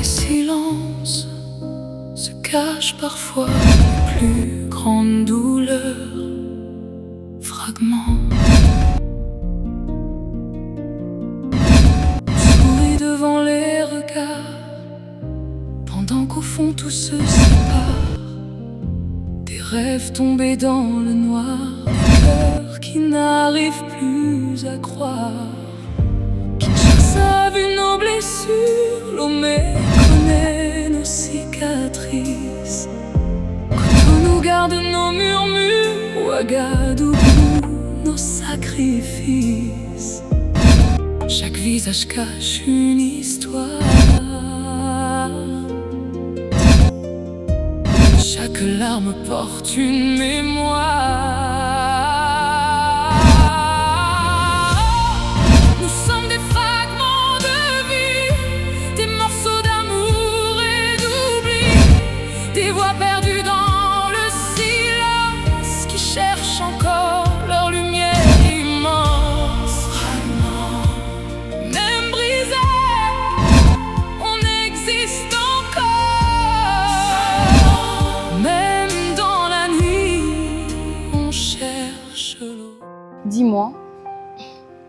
les silences se cachent parfois les plus grandes douleurs, fragments. Souris devant les regards, pendant qu'au fond tout se sépare. Des rêves tombés dans le noir, des cœurs qui n'arrivent plus à croire. Kinshasa a vu nos blessures, Lomé connaît nos cicatrices. Cotonou garde nos murmures, Ouagadougou nos sacrifices. Chaque visage cache une histoire. Chaque larme porte une mémoire. Nous sommes des fragments de vie, des morceaux d'amour et d'oubli, des voix perdues dans le silence qui cherchent encore leur lumière immense. Fragments, même brisés, on existe encore. Même dans la nuit, on cherche l'eau. Dis-moi,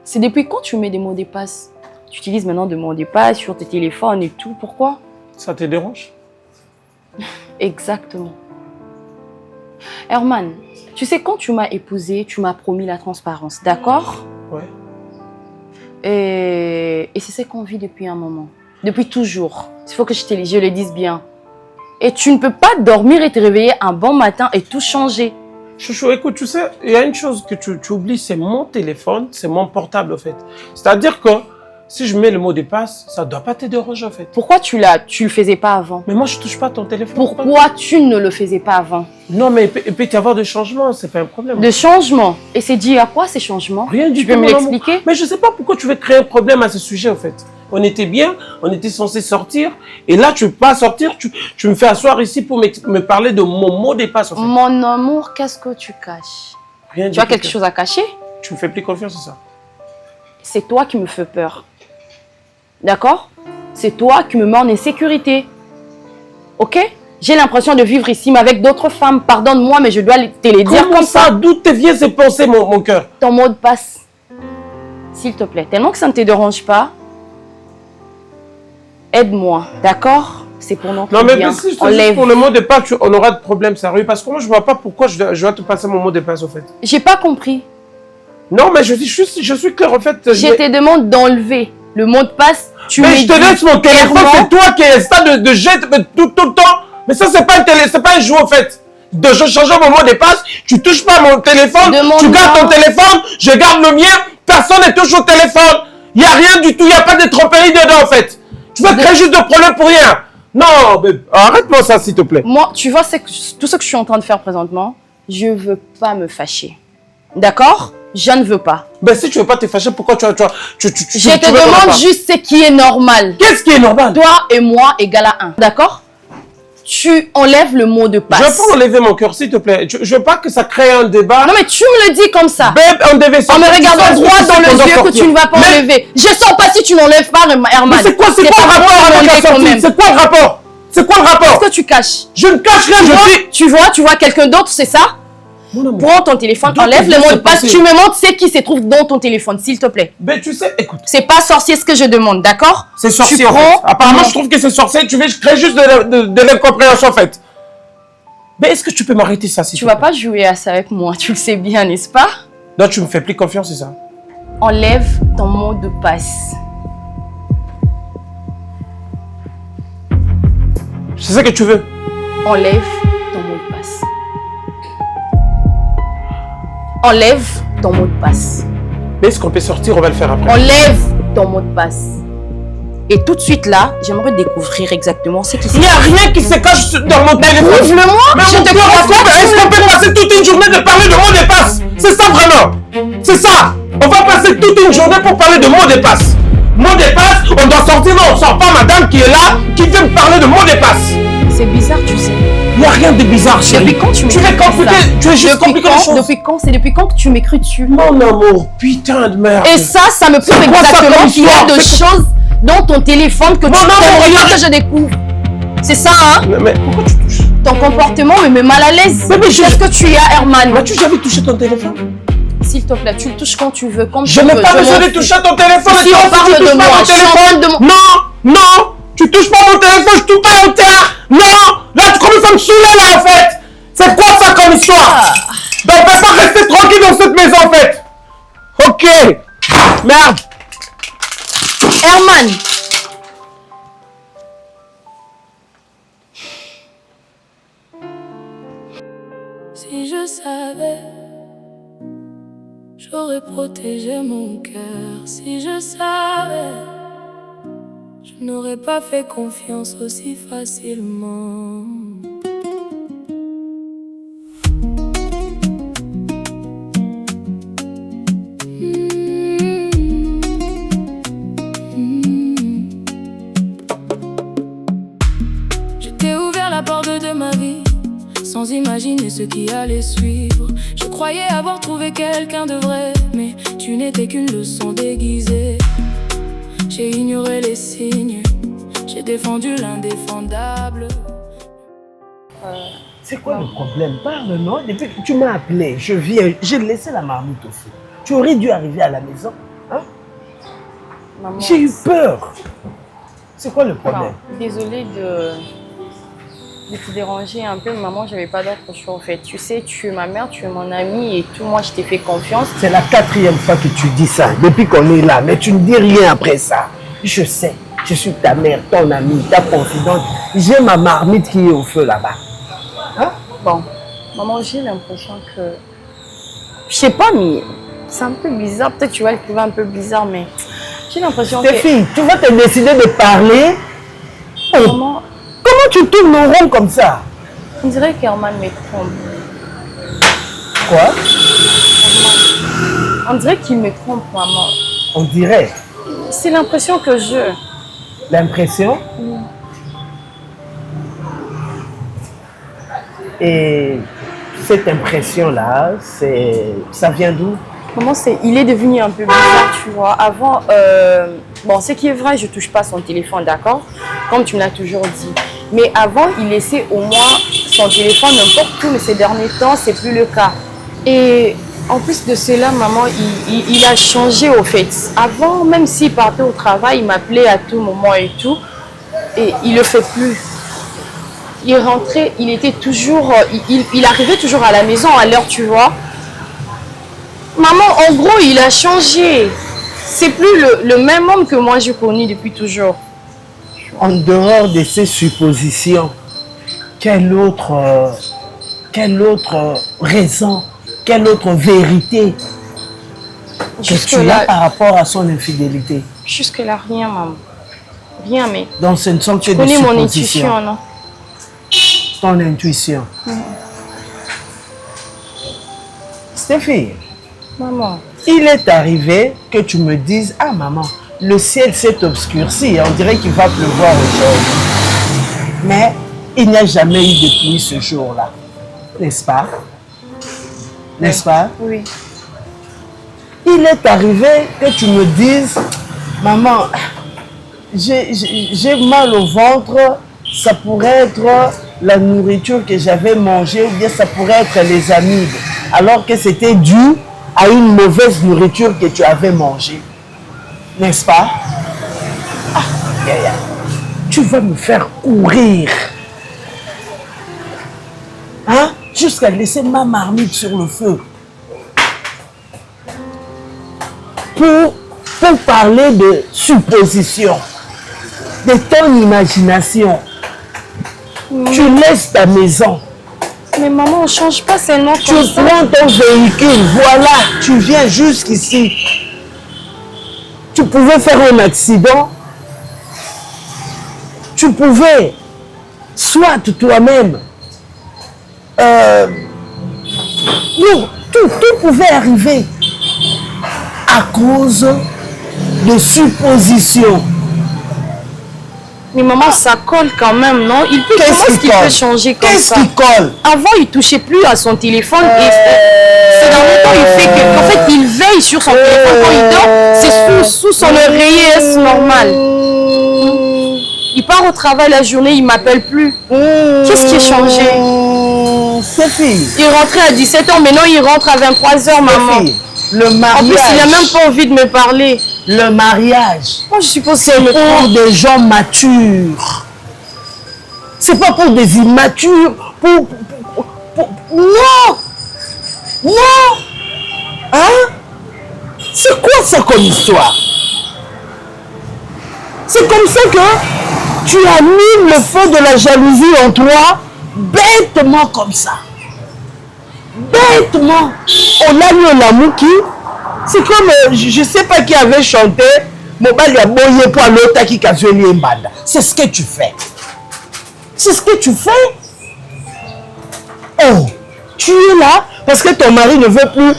c'est depuis quand tu mets des mots de passe? Tu utilises maintenant des mots de passe sur tes téléphones et tout, pourquoi? Ça te dérange? Exactement. Herman, tu sais, quand tu m'as épousée, tu m'as promis la transparence, d'accord? Ouais. Et c'est ce qu'on vit depuis un moment. Depuis toujours. Il faut que je le dise bien. Et tu ne peux pas dormir et te réveiller un bon matin et tout changer. Chouchou, écoute, tu sais, il y a une chose que tu oublies, c'est mon téléphone, c'est mon portable, en fait. C'est-à-dire que si je mets le mot de passe, ça ne doit pas te déranger, en fait. Pourquoi tu le faisais pas avant? Mais moi, je ne touche pas ton téléphone. Pourquoi tu ne le faisais pas avant? Non, mais il peut y avoir des changements, c'est pas un problème. De changements? Et c'est dû à quoi ces changements? Rien du Tu tout. peux me mon amour. l'expliquer? Mais je ne sais pas pourquoi tu veux créer un problème à ce sujet, en fait. On était bien, on était censé sortir, et là, tu ne veux pas sortir, tu me fais asseoir ici pour me parler de mon mot de passe, en fait. Mon amour, qu'est-ce que tu caches? Rien du Tu as tout. quelque chose à cacher? Tu me fais plus confiance, c'est ça? C'est toi qui me fais peur. D'accord? C'est toi qui me mets en insécurité. Ok? J'ai l'impression de vivre ici, mais avec d'autres femmes. Pardonne-moi, mais je dois te les dire Comment comme ça. D'où te viennent ces pensées, mon cœur? Ton mot de passe. S'il te plaît. Tellement que ça ne te dérange pas. Aide-moi. D'accord? C'est pour notre Non, mais bien. si je te dis pour le mot de passe, on aura de problèmes sérieux. Parce que moi, je ne vois pas pourquoi je dois te passer mon mot de passe, au fait. J'ai pas compris. Non, mais je suis clair, en fait. Je te demande d'enlever le mot de passe. Tu mais je te laisse mon téléphone, c'est toi qui es ça de jet tout le temps. Mais ça, c'est pas un jeu, en fait. De changer mon mot de passe, tu touches pas mon téléphone, tu gardes ton téléphone, je garde le mien, personne ne touche au téléphone. Il n'y a rien du tout, il n'y a pas de tromperie dedans, en fait. Tu veux créer juste de problèmes pour rien. Non, mais arrête-moi ça, s'il te plaît. Moi, tu vois, tout ce que je suis en train de faire présentement, je ne veux pas me fâcher. D'accord? Je ne veux pas. Ben si tu veux pas te fâcher, pourquoi tu Je te demande juste ce qui est normal. Qu'est-ce qui est normal? Toi et moi égale à 1. D'accord? Tu enlèves le mot de passe. Je veux pas enlever mon cœur, s'il te plaît. Je veux pas que ça crée un débat. Non, mais tu me le dis comme ça. Ben, on devait sortir. En me regardant droit dans les yeux que tu ne vas pas enlever. Je sens pas si tu n'enlèves pas, Herman. Mais c'est quoi le rapport avec la sortie? C'est quoi le rapport? C'est quoi le rapport? Qu'est-ce que tu caches? Je ne cache rien, Tu vois quelqu'un d'autre, c'est ça? Prends ton téléphone, enlève le mot de passe, tu me montres ce qui se trouve dans ton téléphone, s'il te plaît. Ben tu sais, écoute. C'est pas sorcier ce que je demande, d'accord? C'est sorcier en fait. Apparemment, je trouve que c'est sorcier, tu veux créer juste de l'incompréhension en fait. Mais est-ce que tu peux m'arrêter ça si tu vas pas jouer à ça avec moi, tu le sais bien, n'est-ce pas? Non, tu me fais plus confiance, c'est ça? Enlève ton mot de passe. C'est ça que tu veux? Enlève ton mot de passe. Enlève ton mot de passe. Mais est-ce qu'on peut sortir? On va le faire après. Enlève ton mot de passe. Et tout de suite là, j'aimerais découvrir exactement ce qui se passe. Il n'y a rien qui se cache dans mon téléphone. Prouve-le-moi. Mais est-ce qu'on peut passer toute une journée de parler de mots de passe? C'est ça vraiment? C'est ça? On va passer toute une journée pour parler de mots de passe. Mots de passe, on doit sortir, non, on sort pas madame qui est là, qui veut me parler de mots de passe. C'est bizarre, tu sais. Il n'y a rien de bizarre, chérie. Depuis quand tu veux compliquer, tu veux juste compliquer les choses. Depuis quand que tu m'écris dessus? Mon amour, putain de merde. Et ça me prouve exactement qu'il y a des choses dans ton téléphone que que je découvre. C'est ça, hein? Mais pourquoi tu touches? Ton comportement me met mal à l'aise. Qu'est-ce que tu as, Herman? As-tu jamais touché ton téléphone? S'il te plaît, tu le touches quand tu veux. Je n'ai pas besoin de toucher ton téléphone. Si on parle de moi, je suis en train de... Non, tu touches pas mon téléphone, je touche pas au terre. Non, là tu commences à me saouler là en fait. C'est quoi ça comme histoire? Donc on peut pas rester tranquille dans cette maison en fait. Ok. Merde. Herman. Si je savais, j'aurais protégé mon cœur. Si je savais, je n'aurais pas fait confiance aussi facilement. Je t'ai ouvert la porte de ma vie sans imaginer ce qui allait suivre. Je croyais avoir trouvé quelqu'un de vrai, mais tu n'étais qu'une leçon déguisée. J'ai ignoré les signes, j'ai défendu l'indéfendable. C'est quoi le problème? Parle, non? Depuis que tu m'as appelé, je viens, j'ai laissé la marmite au feu. Tu aurais dû arriver à la maison, hein? J'ai eu peur. C'est quoi le problème? Désolée de te déranger un peu, maman, j'avais pas d'autre choix en fait. Tu sais, tu es ma mère, tu es mon amie et tout, moi je t'ai fait confiance. C'est la 4e fois que tu dis ça, depuis qu'on est là, mais tu ne dis rien après ça. Je sais, je suis ta mère, ton amie, ta confidente. J'ai ma marmite qui est au feu là-bas. Hein? Bon, maman, j'ai l'impression que... Je sais pas, mais c'est un peu bizarre. Peut-être que tu vas le trouver un peu bizarre, mais j'ai l'impression que... Stéphie, tu vas te décider de parler? Maman... Comment tu tournes en rond comme ça? On dirait qu'Herman me trompe. Quoi? Herman. On dirait qu'il me trompe, maman. On dirait. C'est l'impression que je... L'impression? Oui. Et cette impression-là, ça vient d'où? Maman, il est devenu un peu bizarre, tu vois. Avant, bon, ce qui est vrai, je touche pas son téléphone, d'accord? Comme tu me l'as toujours dit. Mais avant, il laissait au moins son téléphone n'importe où, mais ces derniers temps, c'est plus le cas. Et en plus de cela, maman, il a changé au fait. Avant, même s'il partait au travail, il m'appelait à tout moment et tout. Et il le fait plus. Il rentrait, il était toujours... Il arrivait toujours à la maison à l'heure, tu vois. Maman, en gros, il a changé. C'est plus le même homme que moi j'ai connu depuis toujours. En dehors de ces suppositions, quelle autre raison, quelle autre vérité que tu as par rapport à son infidélité? Jusque-là, rien, maman. Rien, mais... Donc ce ne sont que des suppositions. Tu connais mon suppositions. intuition, non? Ton intuition. Stéphie, maman, il est arrivé que tu me dises, ah maman, le ciel s'est obscurci, on dirait qu'il va pleuvoir aujourd'hui. Mais il n'y a jamais eu de pluie ce jour-là, n'est-ce pas? N'est-ce pas? Oui. Il est arrivé que tu me dises, maman, j'ai mal au ventre, ça pourrait être la nourriture que j'avais mangée ou bien ça pourrait être les amibes, alors que c'était dû à une mauvaise nourriture que tu avais mangée. N'est-ce pas? Ah, Yaya, tu vas me faire courir. Hein? Jusqu'à laisser ma marmite sur le feu. Pour parler de supposition, de ton imagination. Tu laisses ta maison. Mais maman, on ne change pas seulement tu prends ton véhicule, voilà, tu viens jusqu'ici. Tu pouvais faire un accident. Tu pouvais, soit toi-même, tout pouvait arriver à cause de suppositions. Mais maman, ça colle quand même, non? Qu'est-ce qu'il peut changer comme ça? Qu'est-ce qui colle? Avant, il ne touchait plus à son téléphone. Et c'est dans le temps, il fait que, en fait, il veille sur son téléphone quand il dort. C'est sous son oreiller, est-ce normal? Il part au travail la journée, il m'appelle plus. Qu'est-ce qui a changé? Sophie. Il rentrait à 17h, maintenant il rentre à 23h, maman. Sophie, le mariage. En plus, il n'a même pas envie de me parler. Le mariage. Moi, je suppose que c'est pour des gens matures. C'est pas pour des immatures. Non! Non! Hein? C'est quoi ça comme histoire? C'est comme ça que tu allumes le feu de la jalousie en toi, bêtement comme ça. Bêtement. On a eu l'amour qui... C'est comme, je sais pas qui avait chanté, Mobile a boyé pour l'autre qui a joué les balles. C'est ce que tu fais. C'est ce que tu fais. Oh, tu es là parce que ton mari ne veut plus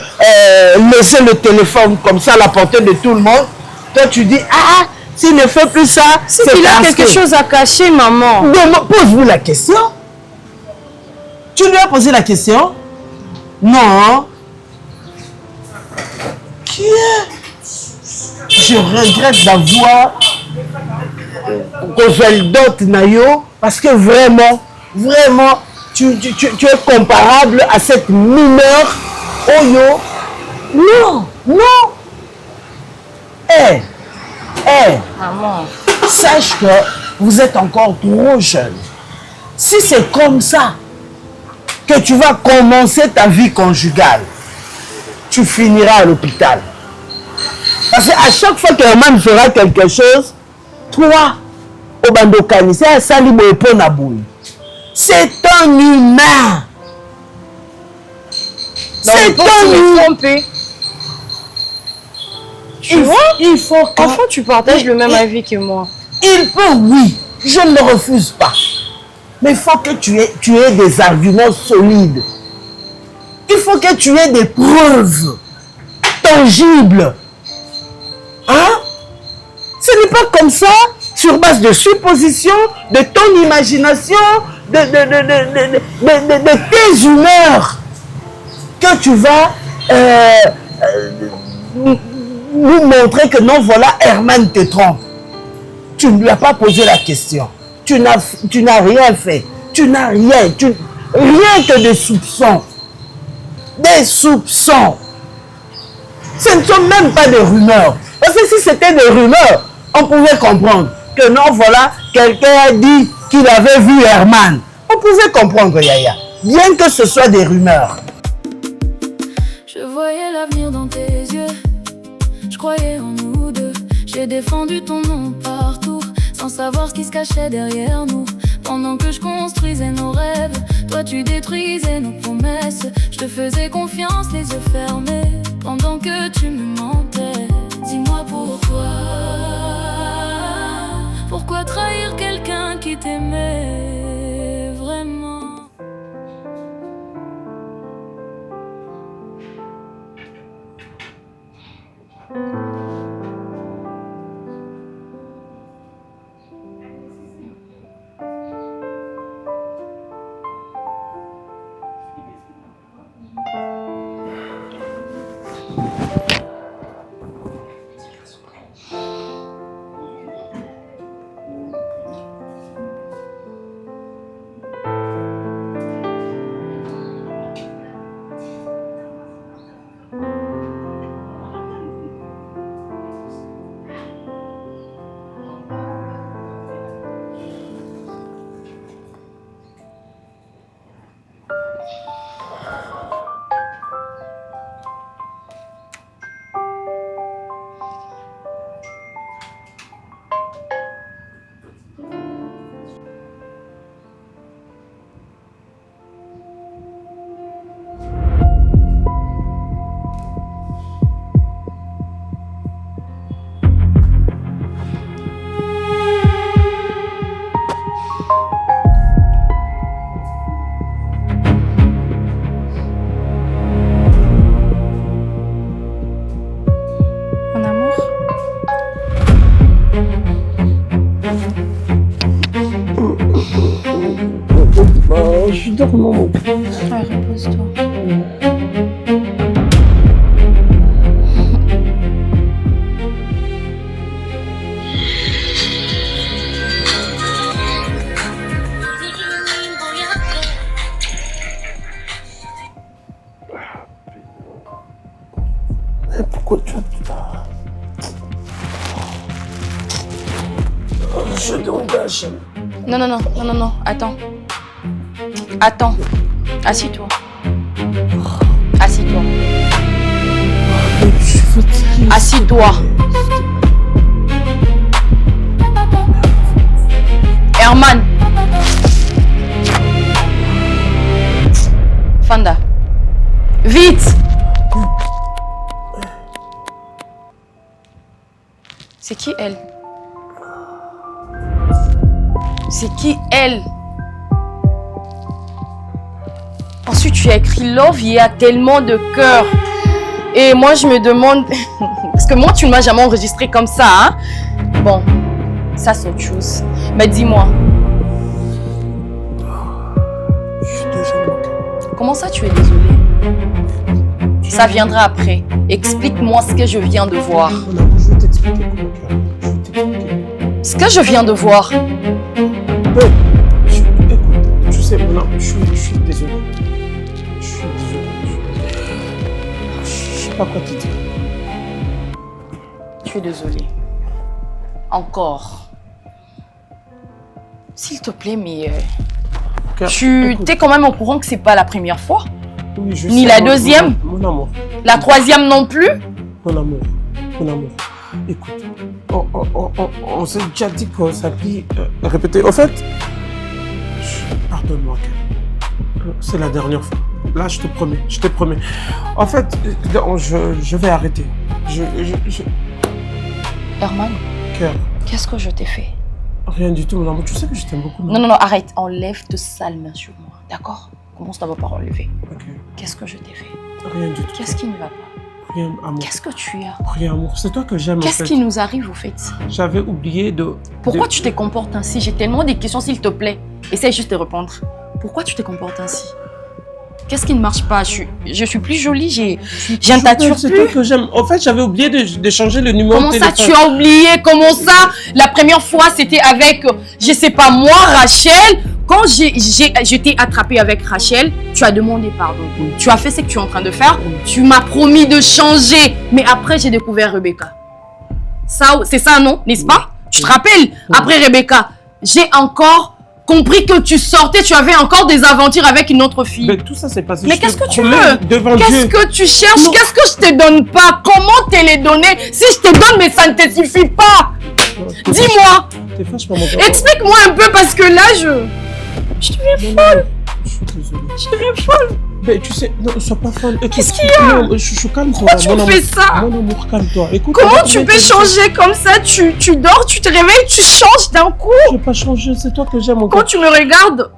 laisser le téléphone comme ça à la portée de tout le monde. Toi, tu dis, ah, s'il ne fait plus ça, c'est qu'il a quelque chose à cacher, maman. Pose-vous la question. Tu lui as posé la question? Non. Qui est? Je regrette d'avoir Roseldot Nayo parce que vraiment, tu es comparable à cette mineure Oyo. Non, non. Maman. Sache que vous êtes encore trop jeune. Si c'est comme ça que tu vas commencer ta vie conjugale, tu finiras à l'hôpital. Parce qu'à chaque fois qu'un homme fera quelque chose, toi, au bandokani, c'est un salibo et ponaboui. C'est un humain. C'est un humain. Tu vois? Il faut que... Enfin, tu partages le même avis que moi. Il peut, oui. Je ne le refuse pas. Mais il faut que tu aies des arguments solides. Il faut que tu aies des preuves tangibles. Hein? Ce n'est pas comme ça, sur base de suppositions, de ton imagination, de tes humeurs, que tu vas nous montrer que non, voilà, Herman te trompe. Tu ne lui as pas posé la question. Tu n'as rien fait. Tu n'as rien. Rien que des soupçons. Des soupçons. Ce ne sont même pas des rumeurs. Parce que si c'était des rumeurs, on pouvait comprendre que non, voilà, quelqu'un a dit qu'il avait vu Herman. On pouvait comprendre, Yaya. Bien que ce soit des rumeurs. Je voyais l'avenir dans tes yeux. Je croyais en nous deux. J'ai défendu ton nom partout, sans savoir ce qui se cachait derrière nous. Pendant que je construisais nos rêves, toi tu détruisais nos promesses. Je te faisais confiance, les yeux fermés, pendant que tu me mentais. Dis-moi pourquoi. Pourquoi trahir quelqu'un qui t'aimait vraiment? Je suis dormant. Ah, repose-toi. langage. Non, non, non, non, non, non, attends. Attends. Assis-toi. Assis-toi. Je suis fatigué. Assis-toi. Herman. Fanda. Vite. C'est qui elle? C'est qui elle? Ensuite, tu as écrit Love, il y a tellement de cœur. Et moi, je me demande... Parce que moi, tu ne m'as jamais enregistré comme ça, hein? Bon, ça, c'est autre chose. Mais dis-moi. Je suis désolé. Comment ça, tu es désolé? Ça viendra après. Explique-moi ce que je viens de voir. Je vais t'expliquer comment cœur. Je vais t'expliquer. Ce que je viens de voir. Écoute, tu sais, maintenant, je suis désolé. Je suis désolé. Je sais pas quoi te dire. Tu es désolé. Encore. S'il te plaît, mais... Cœur, tu écoute. es quand même au courant que c'est pas la première fois? Oui, je Ni sais, la deuxième? Mon amour. La troisième non plus? Mon amour. Mon amour. Écoute, on s'est déjà dit qu'on s'appuie répéter. Au fait, pardonne-moi, Ken. C'est la dernière fois. Là, je te promets. En fait, je vais arrêter. Herman, Cœur, qu'est-ce que je t'ai fait? rien du tout, mon amour. Tu sais que je t'aime beaucoup. Non, non, non, arrête. Enlève tes sales mains sur moi, d'accord? Commence d'abord par enlever. Ok, Qu'est-ce que je t'ai fait? rien du tout. Qu'est-ce qui ne va pas? Rien, amour. Qu'est-ce que tu as? Rien, amour. C'est toi que j'aime, en Qu'est-ce fait. qui nous arrive, au fait? J'avais oublié de... Pourquoi tu te comportes ainsi? J'ai tellement de questions, s'il te plaît. Essaye juste de répondre. Pourquoi tu te comportes ainsi? Qu'est-ce qui ne marche pas? Je suis plus jolie, j'ai un tatou. C'est toi que j'aime. En fait, j'avais oublié de changer le numéro Comment de ça, téléphone. tu as oublié? Comment ça? La première fois, c'était avec, je sais pas moi, Rachel. Quand je t'ai attrapé avec Rachel, tu as demandé pardon. Tu as fait ce que tu es en train de faire. Tu m'as promis de changer. Mais après, j'ai découvert Rebecca. Ça, c'est ça, non? N'est-ce pas? Tu te rappelles? Après Rebecca, j'ai encore compris que tu sortais, tu avais encore des aventures avec une autre fille. Mais tout ça s'est passé. Mais je qu'est-ce te que tu promets veux? devant Qu'est-ce Dieu. que tu cherches? Non. Qu'est-ce que je te donne pas? Comment te les donner? Si je te donne, mais ça ne te suffit pas. Dis-moi. T'es fâche par mon cœur. Explique-moi un peu parce que là, je deviens folle. Je suis désolé. Je deviens folle. Mais tu sais, non, sois pas folle. Écoute, Qu'est-ce qu'il y a? Non, je calme-toi. Pourquoi tu mon me amour. fais ça? Mon amour, calme-toi. Écoute, Comment regarde, tu mais peux changer comme ça? Tu dors, tu te réveilles, tu changes d'un coup. Je vais pas changer, c'est toi que j'aime, mon Quand cœur. tu me regardes,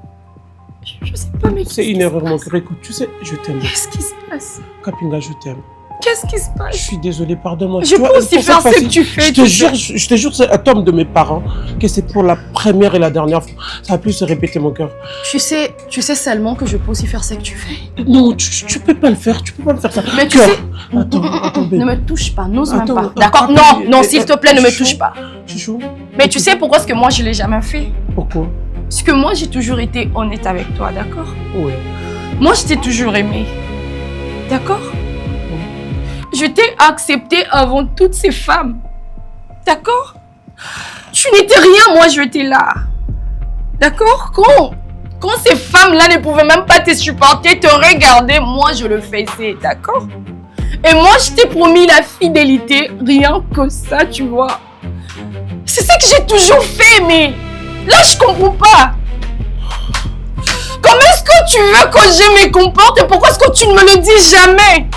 je sais pas, mais C'est une erreur, mon cœur. Écoute, tu sais, je t'aime. qu'est-ce qui se passe? Kapinga, je t'aime. Qu'est-ce qui se Je passe? suis désolé, pardonne-moi. Je Tu vois, peux aussi pour faire cette ce que fois-ci, tu fais. je te jure, c'est un tome de mes parents que c'est pour la première et la dernière fois. Ça a pu se répéter, mon cœur. Tu sais seulement que je peux aussi faire ce que tu fais. Non, tu peux pas le faire, tu peux pas me faire ça. Mais tu Cœur. sais... Attends, Ne bébé. me touche pas, n'ose même Attends, pas. D'accord? attends, Non, bébé. non, s'il te plaît, ne me Chou. touche pas. Chouchou. Mais tu sais pourquoi est-ce que moi, je l'ai jamais fait? Pourquoi? Parce que moi, j'ai toujours été honnête avec toi, d'accord? Oui. Moi, je t'ai toujours aimé. D'accord? Je t'ai accepté avant toutes ces femmes. D'accord? Tu n'étais rien, moi, je étais là. D'accord? Quand ces femmes-là ne pouvaient même pas te supporter, te regarder, moi, je le faisais. D'accord? Et moi, je t'ai promis la fidélité. Rien que ça, tu vois. C'est ce que j'ai toujours fait, mais là, je comprends pas. Comment est-ce que tu veux que je me comporte et pourquoi est-ce que tu ne me le dis jamais?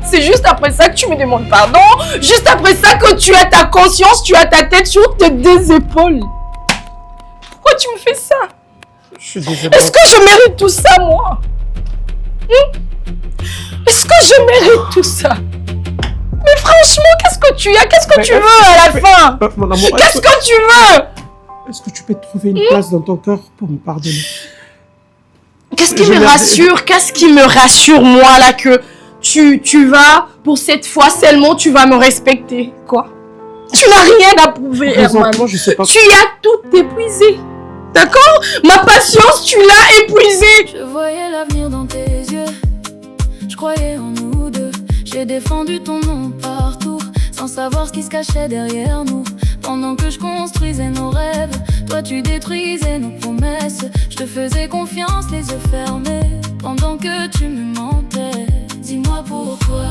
C'est juste après ça que tu me demandes pardon. Juste après ça que tu as ta conscience, tu as ta tête sur tes deux épaules. Pourquoi tu me fais ça? Je suis désolé. Est-ce que je mérite tout ça, moi? Est-ce que je mérite tout ça? Mais franchement, qu'est-ce que tu as? Qu'est-ce que tu veux à la fin? Mon amour, Qu'est-ce que tu veux? est-ce que tu peux trouver une place dans ton cœur pour me pardonner? Qu'est-ce qui me rassure? Qu'est-ce qui me rassure, moi, là, que tu vas, pour cette fois seulement, tu vas me respecter? Quoi? Tu n'as rien à prouver, Herman. Présentement, je sais pas. Tu as tout épuisé. D'accord? Ma patience, tu l'as épuisée. Je voyais l'avenir dans tes yeux. Je croyais en nous deux. J'ai défendu ton nom partout, sans savoir ce qui se cachait derrière nous. Pendant que je construisais nos rêves, toi tu détruisais nos promesses. Je te faisais confiance, les yeux fermés, pendant que tu me mentais. Dis-moi pourquoi.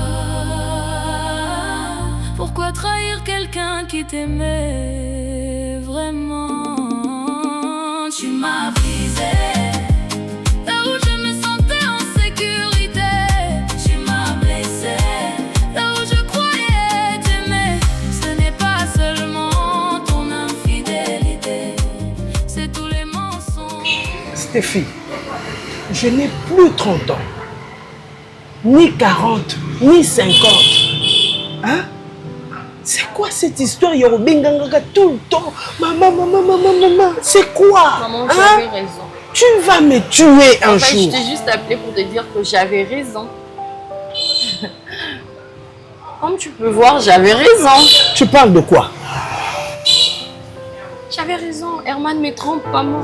Pourquoi trahir quelqu'un qui t'aimait vraiment? Tu m'as brisé là où je me sentais en sécurité. Tu m'as blessé là où je croyais t'aimer. Ce n'est pas seulement ton infidélité, c'est tous les mensonges. Stéphie, je n'ai plus 30 ans, ni 40, ni 50. Hein? C'est quoi cette histoire Yorobenganga tout le temps? Maman, c'est quoi? Maman, j'avais raison. Tu vas me tuer un jour. Je t'ai juste appelé pour te dire que j'avais raison. Comme tu peux voir, j'avais raison. Tu parles de quoi? J'avais raison. Herman me trompe, maman.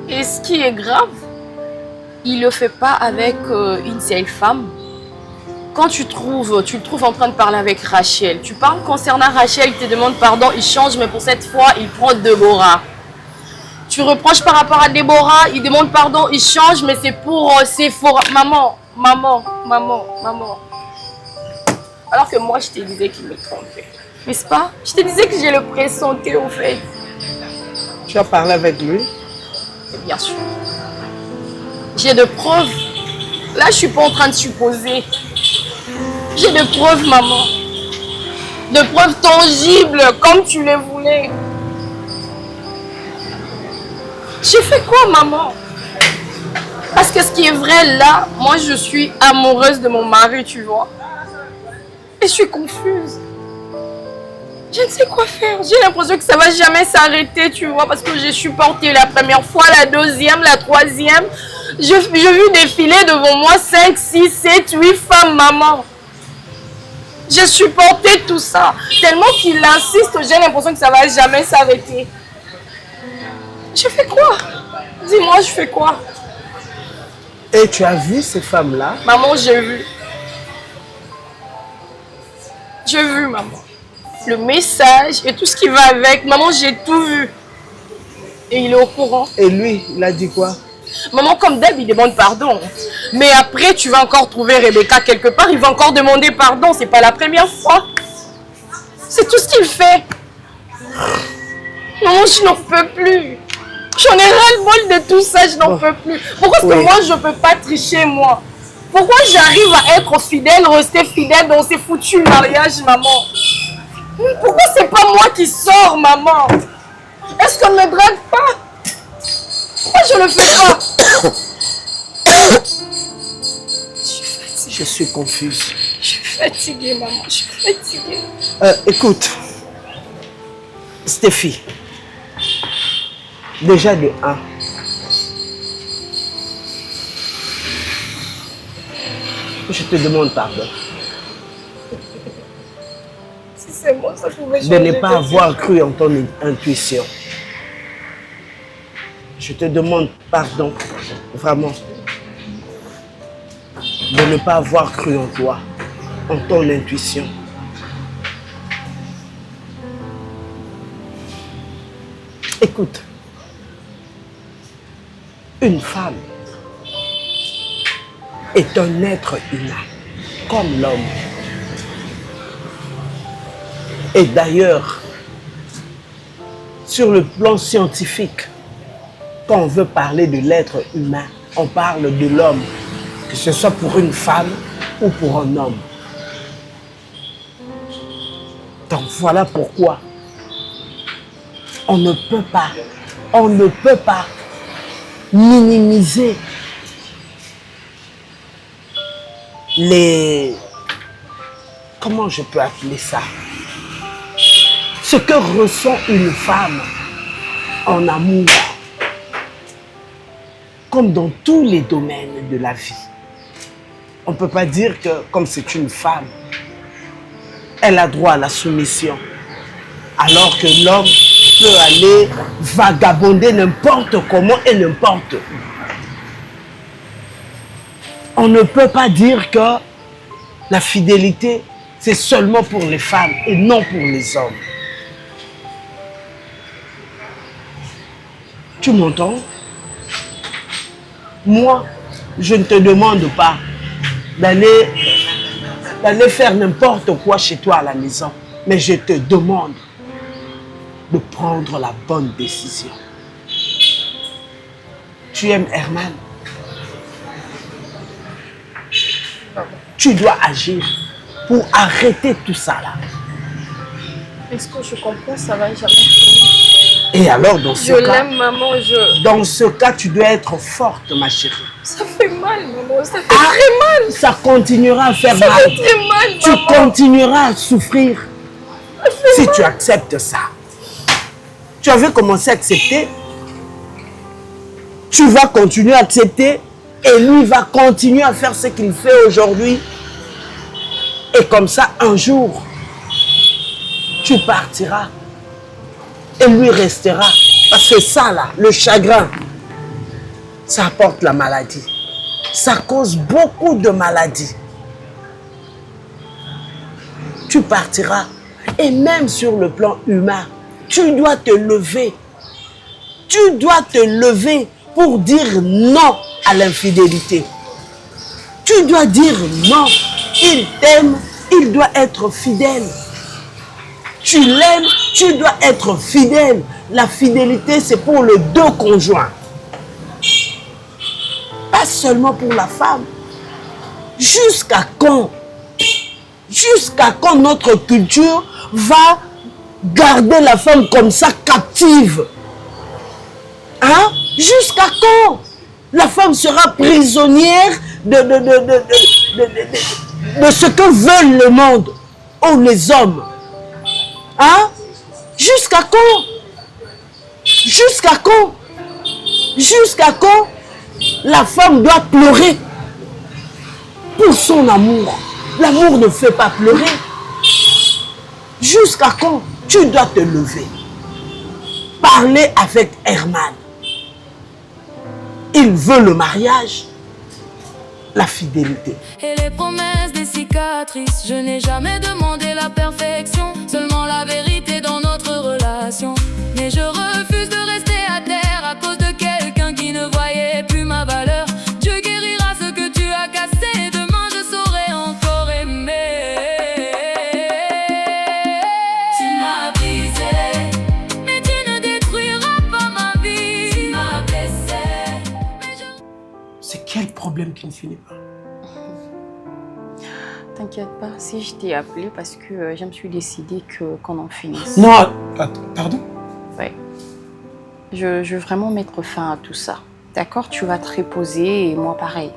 Et ce qui est grave, il le fait pas avec une seule femme. Quand tu le trouves en train de parler avec Rachel. Tu parles concernant Rachel, il te demande pardon, il change, mais pour cette fois, il prend Déborah. Tu reproches par rapport à Déborah, il demande pardon, il change, mais c'est pour Sephora. Maman. Alors que moi, je te disais qu'il me trompait. N'est-ce pas? Je te disais que j'ai le pressenti, au fait. Tu as parlé avec lui? Bien sûr. J'ai de preuves. Là, je suis pas en train de supposer. J'ai des preuves, maman. Des preuves tangibles, comme tu les voulais. J'ai fait quoi, maman? Parce que ce qui est vrai, là, moi, je suis amoureuse de mon mari, tu vois. Et je suis confuse. Je ne sais quoi faire. J'ai l'impression que ça va jamais s'arrêter, tu vois, parce que j'ai supporté la première fois, la deuxième, la troisième. J'ai vu défiler devant moi 5, 6, 7, 8 femmes, maman. J'ai supporté tout ça. Tellement qu'il insiste, j'ai l'impression que ça va jamais s'arrêter. Je fais quoi? Dis-moi, je fais quoi? Et tu as vu ces femmes-là? Maman, j'ai vu. J'ai vu, maman. Le message et tout ce qui va avec. Maman, j'ai tout vu. Et il est au courant. Et lui, il a dit quoi? Maman, comme d'hab, il demande pardon. Mais après, tu vas encore trouver Rebecca quelque part. Il va encore demander pardon. C'est pas la première fois. C'est tout ce qu'il fait. Maman, je n'en peux plus. J'en ai ras-le-bol de tout ça. Je n'en peux plus. Pourquoi est-ce que moi, je ne peux pas tricher, moi? Pourquoi j'arrive à être fidèle, rester fidèle dans ces foutus mariages, maman? Pourquoi c'est pas moi qui sors, maman? Est-ce qu'on ne me drague pas? Pourquoi je le fais pas? Je suis confuse. Je suis fatiguée, maman. Je suis fatiguée. Écoute, Stéphie, déjà de 1, je te demande pardon. Si c'est moi, ça pouvait changer. De ne pas avoir cru en ton intuition. Je te demande pardon, vraiment. De ne pas avoir cru en toi, en ton intuition. Écoute, une femme est un être humain, comme l'homme. Et d'ailleurs, sur le plan scientifique, quand on veut parler de l'être humain, on parle de l'homme, que ce soit pour une femme ou pour un homme. Donc voilà pourquoi on ne peut pas minimiser les... Comment je peux appeler ça? Ce que ressent une femme en amour, comme dans tous les domaines de la vie. On ne peut pas dire que comme c'est une femme, elle a droit à la soumission, alors que l'homme peut aller vagabonder n'importe comment et n'importe où. On ne peut pas dire que la fidélité, c'est seulement pour les femmes et non pour les hommes. Tu m'entends? Moi, je ne te demande pas d'aller faire n'importe quoi chez toi à la maison. Mais je te demande de prendre la bonne décision. Tu aimes Herman? Tu dois agir pour arrêter tout ça là. Est-ce que je comprends, ça va jamais finir? Et alors, dans ce cas... Je l'aime, maman, Dans ce cas, tu dois être forte, ma chérie. Ça fait mal, maman, ça fait très mal. Ça continuera à faire mal. Ça fait très mal, Tu maman. continueras à souffrir si tu acceptes ça. Tu avais commencé à accepter. Tu vas continuer à accepter et lui va continuer à faire ce qu'il fait aujourd'hui. Et comme ça, un jour, tu partiras et lui restera. Parce que ça, là, le chagrin, ça apporte la maladie. Ça cause beaucoup de maladies. Tu partiras. Et même sur le plan humain, tu dois te lever. Tu dois te lever pour dire non à l'infidélité. Tu dois dire non. Il t'aime, il doit être fidèle. Tu l'aimes, tu dois être fidèle. La fidélité, c'est pour les deux conjoints. Pas seulement pour la femme. Jusqu'à quand? Jusqu'à quand notre culture va garder la femme comme ça, captive? Hein? Jusqu'à quand? La femme sera prisonnière de ce que veulent le monde ou les hommes. Hein? Jusqu'à quand? Jusqu'à quand? Jusqu'à quand la femme doit pleurer pour son amour? L'amour ne fait pas pleurer. Jusqu'à quand? Tu dois te lever. Parler avec Herman. Il veut le mariage, la fidélité. Et les promesses des cicatrices, je n'ai jamais demandé la perfection, seulement la vérité dans notre relation. Mais je refuse de rester à terre à cause de quelqu'un qui ne voyait plus ma valeur. Dieu guérira ce que tu as cassé, demain je saurai encore aimer. Tu m'as brisé, mais tu ne détruiras pas ma vie. Tu m'as blessé, mais je... C'est quel problème qui ne finit pas? T'inquiète pas, si je t'ai appelé parce que je me suis décidée qu'on en finisse. Non, attends, pardon? Ouais. Je veux vraiment mettre fin à tout ça. D'accord? Tu vas te reposer et moi pareil.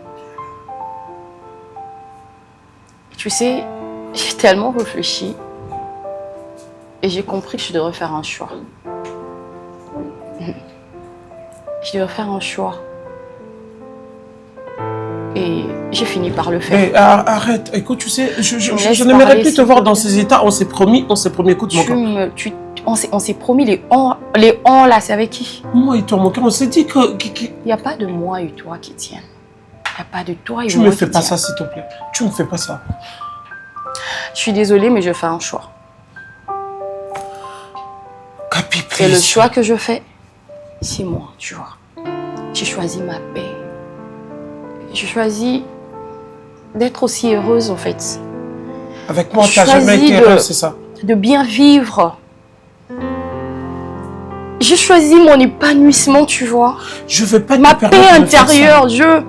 Tu sais, j'ai tellement réfléchi et j'ai compris que je devrais faire un choix. Je devrais faire un choix. Et j'ai fini par le faire. Mais arrête, écoute, tu sais, je me n'aimerais plus te voir dans ces états. On s'est promis, écoute, mon cœur. On s'est promis les on là, c'est avec qui? Moi et toi, mon cœur, on s'est dit que... Il n'y a pas de moi et toi qui tiennent. Il n'y a pas de toi et Tu moi me qui fais pas tiennent. ça, s'il te plaît. Tu me fais pas ça. Je suis désolée, mais je fais un choix. Capi, Et le please. choix que je fais, c'est moi, tu vois. J'ai choisi ma paix. J'ai choisi d'être aussi heureuse, en fait. Avec moi, J'ai tu n'as jamais choisi été heureuse, c'est ça? De bien vivre. J'ai choisi mon épanouissement, tu vois. Je veux pas te Ma permettre paix de faire ça. intérieure,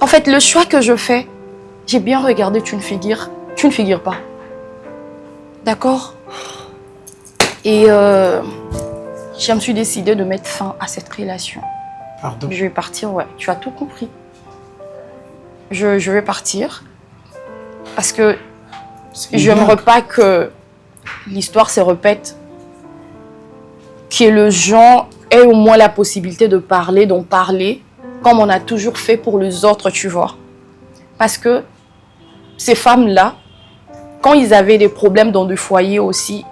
En fait, le choix que je fais, j'ai bien regardé, tu ne figures pas. D'accord? Et je me suis décidée de mettre fin à cette relation. Pardon. Je vais partir, ouais. Tu as tout compris. Je vais partir parce que je n'aimerais pas que l'histoire se répète. Que les gens aient au moins la possibilité de parler, d'en parler, comme on a toujours fait pour les autres, tu vois. Parce que ces femmes-là, quand ils avaient des problèmes dans le foyer aussi,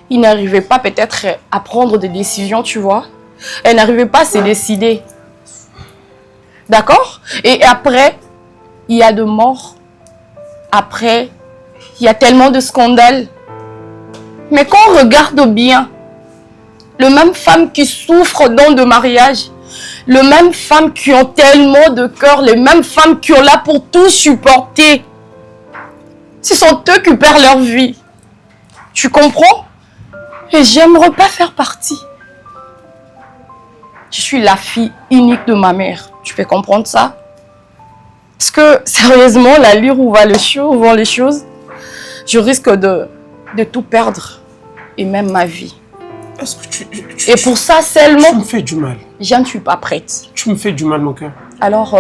ils n'arrivaient pas peut-être à prendre des décisions, tu vois. Elles n'arrivaient pas à se décider. D'accord? Et après, il y a de morts. Après, il y a tellement de scandales. Mais quand on regarde bien, Les mêmes femmes qui souffrent dans de mariage. Les mêmes femmes qui ont tellement de cœur. Les mêmes femmes qui ont là pour tout supporter. Ce sont eux qui perdent leur vie. Tu comprends? Et j'aimerais pas faire partie. Je suis la fille unique de ma mère. Tu peux comprendre ça? Parce que, sérieusement, la lire où vont les choses, je risque de tout perdre. Et même ma vie. Est-ce que et pour ça seulement... Tu me fais du mal. Je ne suis pas prête. Tu me fais du mal, mon cœur. Alors,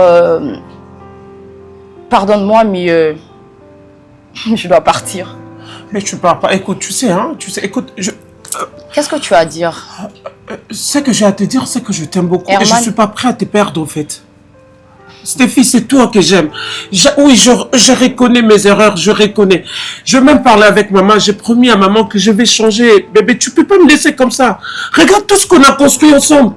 pardonne-moi, mais je dois partir. Mais tu pars pas. Écoute, tu sais, écoute, Qu'est-ce que tu as à dire? Ce que j'ai à te dire, c'est que je t'aime beaucoup. Herman. Et je ne suis pas prêt à te perdre, en fait. Stéphie, c'est toi que j'aime. Oui, je reconnais mes erreurs, je reconnais. Je vais même parler avec maman. J'ai promis à maman que je vais changer. Bébé, tu peux pas me laisser comme ça. Regarde tout ce qu'on a construit ensemble.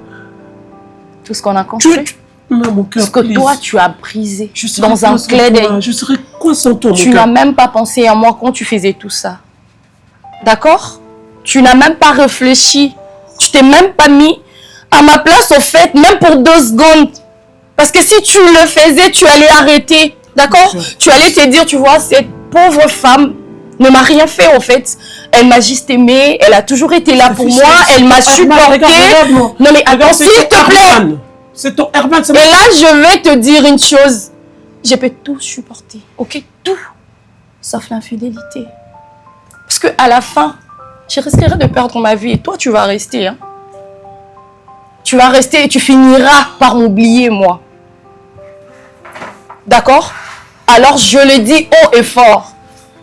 Tout ce qu'on a construit? Non, mon cœur, ce que toi, tu as brisé dans un clin d'œil. Je serais quoi sans toi, mon cœur? Tu n'as même pas pensé à moi quand tu faisais tout ça. D'accord? Tu n'as même pas réfléchi. Tu t'es même pas mis à ma place, au fait, même pour 2 secondes. Parce que si tu le faisais, tu allais arrêter. D'accord? Tu allais te dire, tu vois, cette pauvre femme ne m'a rien fait, au fait. Elle m'a juste aimé. Elle a toujours été là pour moi. Elle m'a supporté. Non, mais attends, s'il te plaît. C'est ton Herman. Et là, je vais te dire une chose. Je peux tout supporter. Ok? Tout. Sauf l'infidélité. Parce qu'à la fin, je risquerais de perdre ma vie. Et toi, tu vas rester. Hein? Tu vas rester et tu finiras par m'oublier, moi. D'accord? Alors, je le dis haut et fort.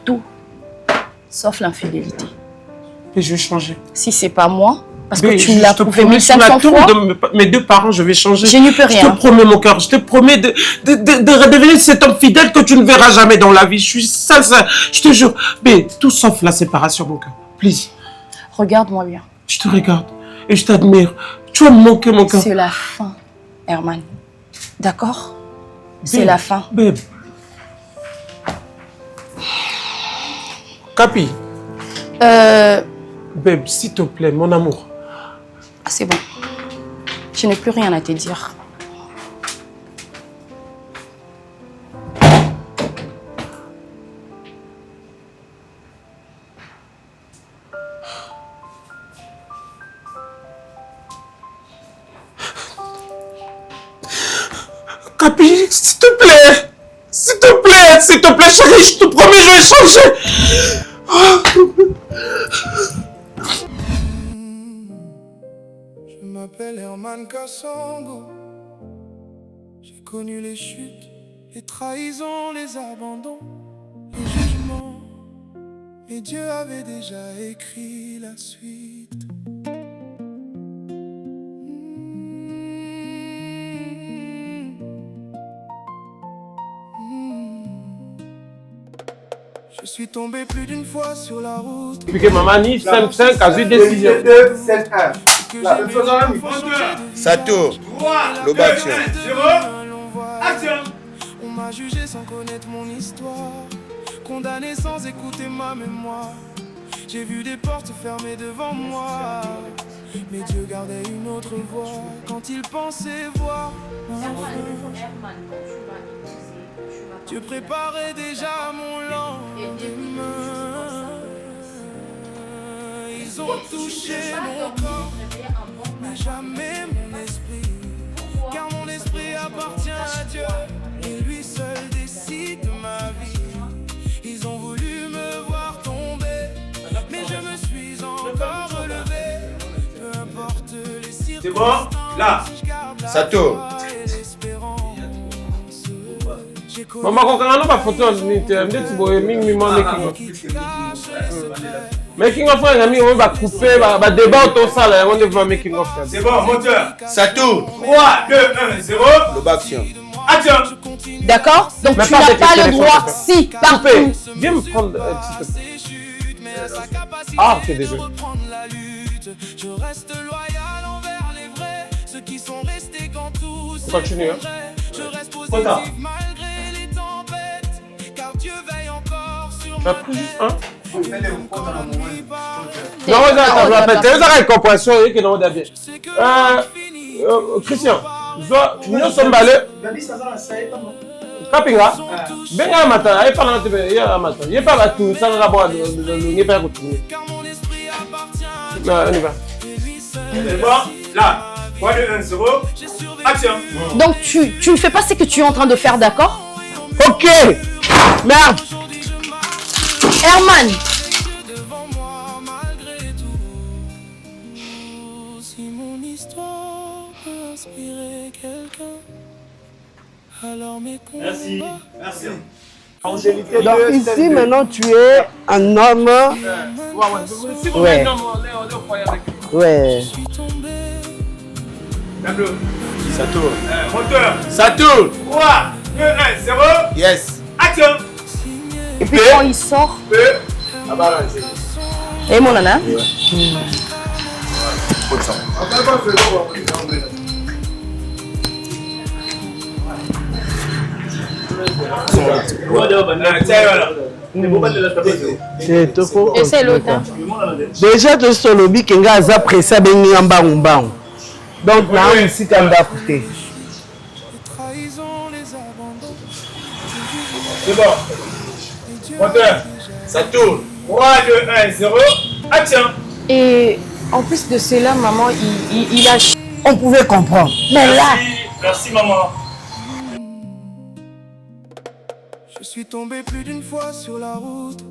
Tout. Sauf l'infidélité. Et je vais changer. Si c'est pas moi, parce que Mais tu me l'as prouvé 1500 tour fois. de mes 2 parents, je vais changer. Je n'y peux rien. Je te promets, mon cœur. Je te promets de redevenir cet homme fidèle que tu ne verras jamais dans la vie. Je suis sincère. Je te jure. Mais tout sauf la séparation, mon cœur. Please. Regarde-moi bien. Je te regarde. Et je t'admire. Tu vas me manquer, mon cœur. C'est la fin, Herman. D'accord? C'est la fin. Babe. Capi. Babe, s'il te plaît, mon amour. C'est bon. Je n'ai plus rien à te dire. Capi, s'il te plaît. S'il te plaît, s'il te plaît, chérie, je te promets, je vais changer. Je m'appelle Herman Kassango. J'ai connu les chutes, les trahisons, les abandons, les jugements. Mais Dieu avait déjà écrit la suite. Je suis tombé plus d'une fois sur la route. Puis que maman ni 5-5 a eu décision. 7-1. Sato, l'Obaction. On m'a jugé sans connaître mon histoire, condamné sans écouter ma mémoire. J'ai vu des portes fermées devant moi, mais Dieu gardait une autre voix quand il pensait voir ma fin. Dieu préparait déjà mon lendemain. Ils ont touché mon corps, mais jamais mon esprit, car mon esprit appartient à Dieu et lui seul décide de ma vie. Ils ont voulu me voir tomber, mais je me suis encore relevé. Peu importe les circonstances. C'est bon? Là. Sato. Maman, quand on a pas photo, on dit making of un ami, on va couper, va débat autour de ça, on devrait making of. C'est bon, moteur. Sato. 3, 2, 1, 0. L'Obaction. Action. D'accord? Donc Mais tu pas n'as avec pas le le téléphone, droit, s'il si, partout. Viens me prendre, s'il te plaît. Ah, ok, désolé. Je reste loyal envers les vrais, ceux qui sont restés quand tout On continue, hein. Je reste positif malgré les tempêtes, car Dieu veille encore sur Tu as pris juste un? Non, tu as une compréhension et que non, David. Christian, nous sommes balés. Kapinga, benga mata, aye pas na tebe, ya mata. Yé pas tout, ça na boire le pas retourner. Là, on y va. C'est bon, là, 3, 2, 1, 0, action. Donc tu ne fais pas ce que tu es en train de faire, d'accord? Ok. Merde. Herman. Devant moi malgré tout. Si mon histoire peut inspirer quelqu'un, alors mes combats. Merci, merci. Donc ici, maintenant, tu es un homme. Ouais. Ouais. Tableau. Ça tourne. Moteur. Ça tourne. 3, 2, 1, 0. Yes. Action. Et puis quand il sort. Et mon nana. C'est tout faux. Et c'est l'autre. Déjà, tu es lobby qui a pressé à venir en bas. Donc là, ici, tu as coûté. C'est bon. Moteur. Ça tourne. 3, 2, 1, 0. Action. Et en plus de cela, maman, il a... On pouvait comprendre. Mais là... Merci, maman. Je suis tombé plus d'une fois sur la route.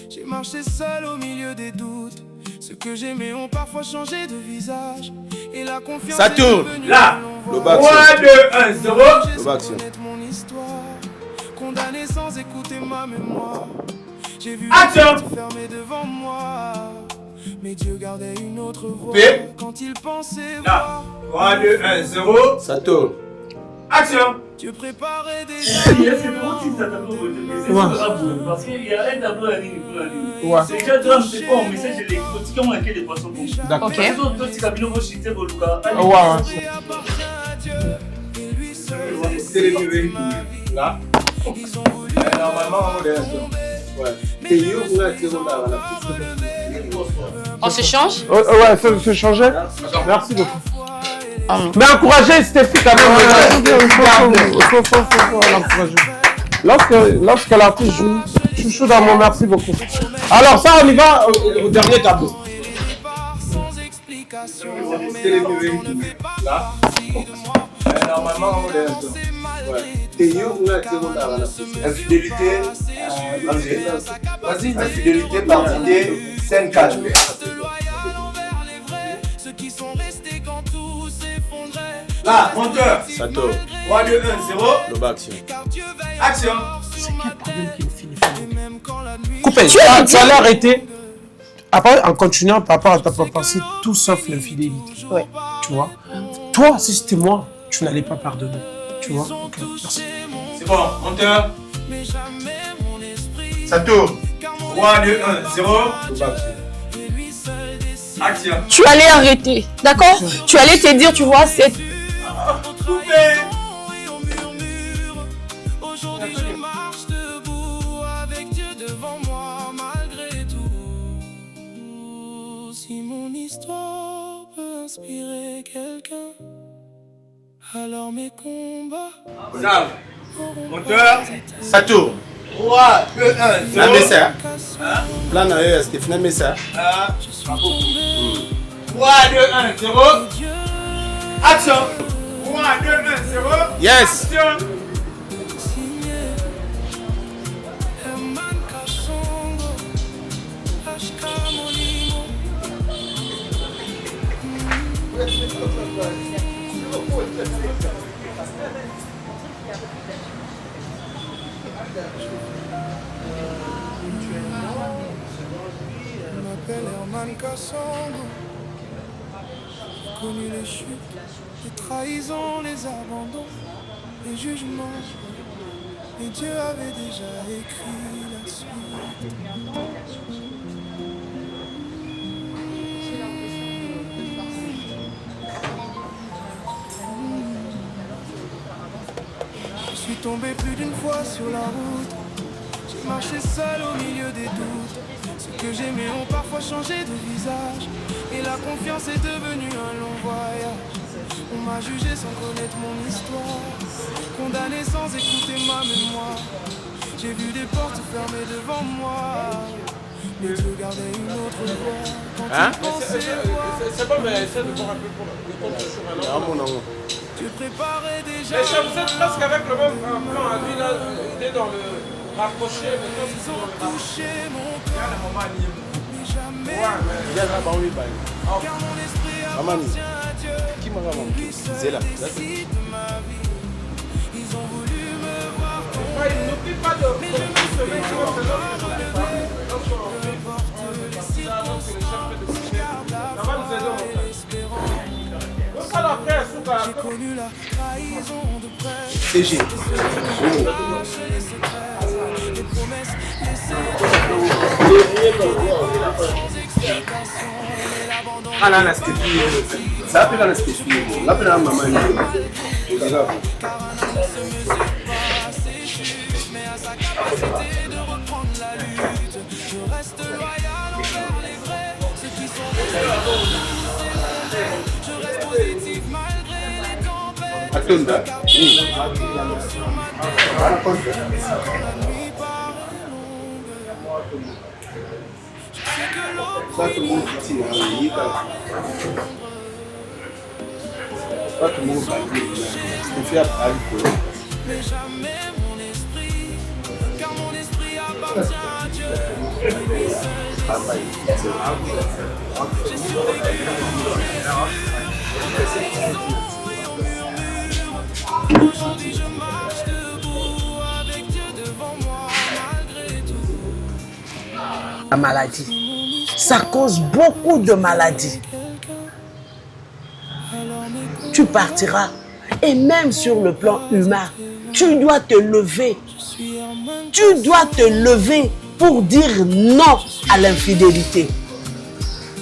J'ai marché seul au milieu des doutes. Ceux que j'aimais ont parfois changé de visage. Et la confiance. Ça tourne. Là. 3, 2, 1, 0. Mon histoire. Condamné sans écouter ma mémoire. J'ai vu action. fermé devant moi. Mais Dieu gardait une autre voix. Quand il pensait là. 3, 2, 1, 0. Ça tourne. Action. Dieu préparait des Parce qu'il y a un tableau à ligne. C'est déjà drame, c'est pas un message électrique. Comment est-ce que des poissons comme ça? D'accord. Ok. Là. Normalement, on est On se change? Ouais, ça se changeait. Merci beaucoup. Mais encourager Stéphie quand même. Faut l'encourager. Lorsque l'artiste joue, chouchou dans mon merci beaucoup. Alors ça, on y va au dernier tableau. Là. Normalement, on est infidélité. Vas-y. Infidélité, partie D, scène 4. Là, monteur. Ça tourne. 3, 2, 1, 0. Le bas action. Action. C'est quel problème qu'il finit? Coupé, tu allais arrêter. Après, en continuant par rapport à ta pensée, tout sauf l'infidélité. Ouais. Tu vois? Toi, si c'était moi, tu n'allais pas pardonner. Tu vois? Ok, merci. C'est bon, monteur. Ça tourne. 3, 2, 1, 0. Le bas action. Tu allais arrêter, d'accord? Tu allais te dire, tu vois, c'est... Aujourd'hui je marche debout avec Dieu devant moi malgré tout. Si mon histoire peut inspirer quelqu'un, alors mes combats. Bravo. Monteur. Ça tourne. 3, 2, 1, 0. Message. Plan à eux, Stéphane Message. 3, 2, 1, 0. Action. 3, 2, 1, 0. Yes. Action. Je m'appelle Herman Cassandre. J'ai connu les chutes, les trahisons, les abandons, les jugements. Et Dieu avait déjà écrit la suite. Je suis tombé plus d'une fois sur la route. J'ai marché seul au milieu des doutes. que j'aimais ont parfois changé de visage. Et la confiance est devenue un long voyage. On m'a jugé sans connaître mon histoire, condamné sans écouter ma mémoire. J'ai vu des portes fermées devant moi, mais Dieu gardait une autre voie. Quand il pensait voir, C'est bon, mais essaie de voir un peu pour le compte de chemin. Dieu préparait déjà. Mais ça, vous êtes presque avec le même plan. Lui, là, il est dans le rapproché. Ils ont touché mon cœur, mais jamais. Car mon esprit appartient à Dieu. Lui seul décide de ma vie. Ils ont voulu me voir tomber, mais je me suis encore relevé. Peu importe les circonstances, je garde la foi et l'espérance. J'ai connu la trahison de près. CG. Les secrets, les promesses laissées sans explication, et l'abandon. Ah là, la Stéphie. Ça appelle la Stéphie. L'appelle la maman. Car un homme ne se mesure pas à ses chutes, mais à sa capacité de reprendre la lutte. Je reste loyal envers les vrais, ceux qui sont restés. Je reste positif malgré les tempêtes. Attends, Sur ma tête, la nuit paraît longue. Je sais que l'eau pas tout le monde qui tire. Pas tout le monde va dire. Stéphie a parlé pour eux. mais jamais mon esprit, car mon esprit appartient à Dieu. Lui seul décide. J'ai survécu et on murmure. Aujourd'hui je marche debout avec Dieu devant moi malgré tout. La maladie, ça cause beaucoup de maladies. Tu partiras. Et même sur le plan humain, tu dois te lever. Tu dois te lever pour dire non à l'infidélité.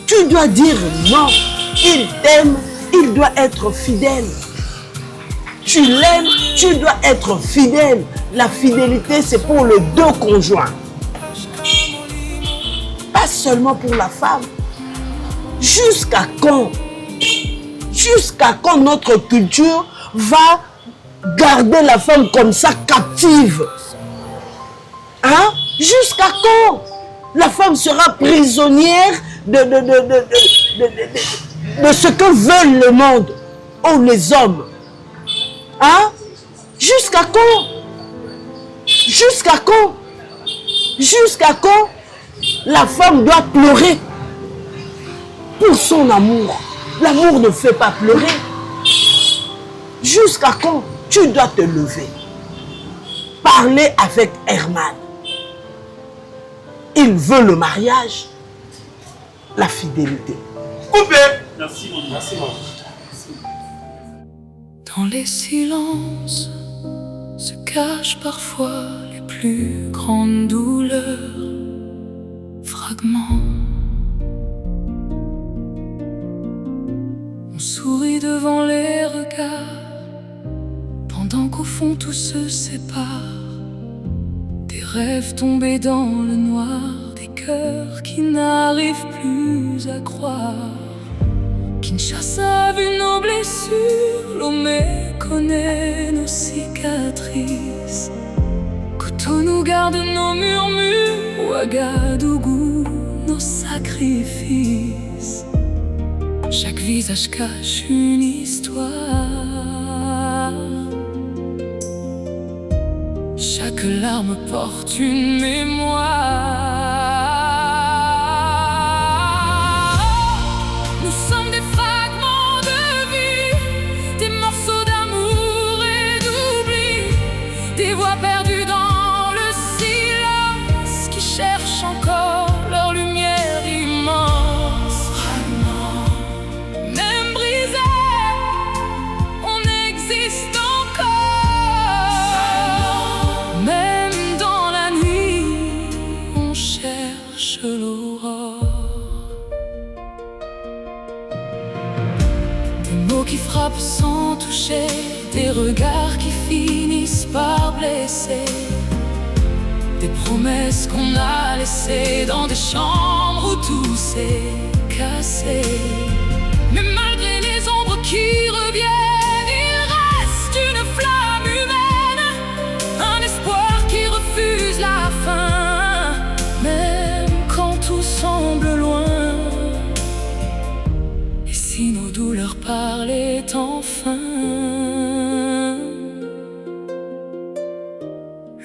Tu dois dire non. Il t'aime, il doit être fidèle. Tu l'aimes, tu dois être fidèle. La fidélité, c'est pour les deux conjoints. Pas seulement pour la femme. Jusqu'à quand? Jusqu'à quand notre culture va garder la femme comme ça captive? Hein? Jusqu'à quand la femme sera prisonnière de ce que veulent le monde ou les hommes? Hein? Jusqu'à quand? Jusqu'à quand? Jusqu'à quand la femme doit pleurer pour son amour? L'amour ne fait pas pleurer. Jusqu'à quand? Tu dois te lever. Parler avec Herman. Il veut le mariage, la fidélité. Coupé. Merci, mon Merci, maman. Dans les silences se cachent parfois les plus grandes douleurs. Fragments. On sourit devant les regards, pendant qu'au fond tout se sépare. Des rêves tombés dans le noir, des cœurs qui n'arrivent plus à croire. Kinshasa a vu nos blessures, Lomé connaît nos cicatrices. Cotonou garde nos murmures, Ouagadougou nos sacrifices. Chaque visage cache une histoire. Chaque larme porte une mémoire. Nous sommes des fragments de vie, des morceaux d'amour et d'oubli, des voix perdues dans le silence qui cherchent encore leur lumière immense. Même brisé, on existe encore. Même dans la nuit, on cherche l'aurore. Des mots qui frappent sans toucher, des regards qui finissent par blesser, Des promesses qu'on a laissées dans des chambres où tout s'est cassé. Mais malgré les ombres qui reviennent, il reste une flamme humaine, un espoir qui refuse la fin. Même quand tout semble loin, et si nos douleurs parlaient enfin,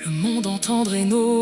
le monde entendrait nos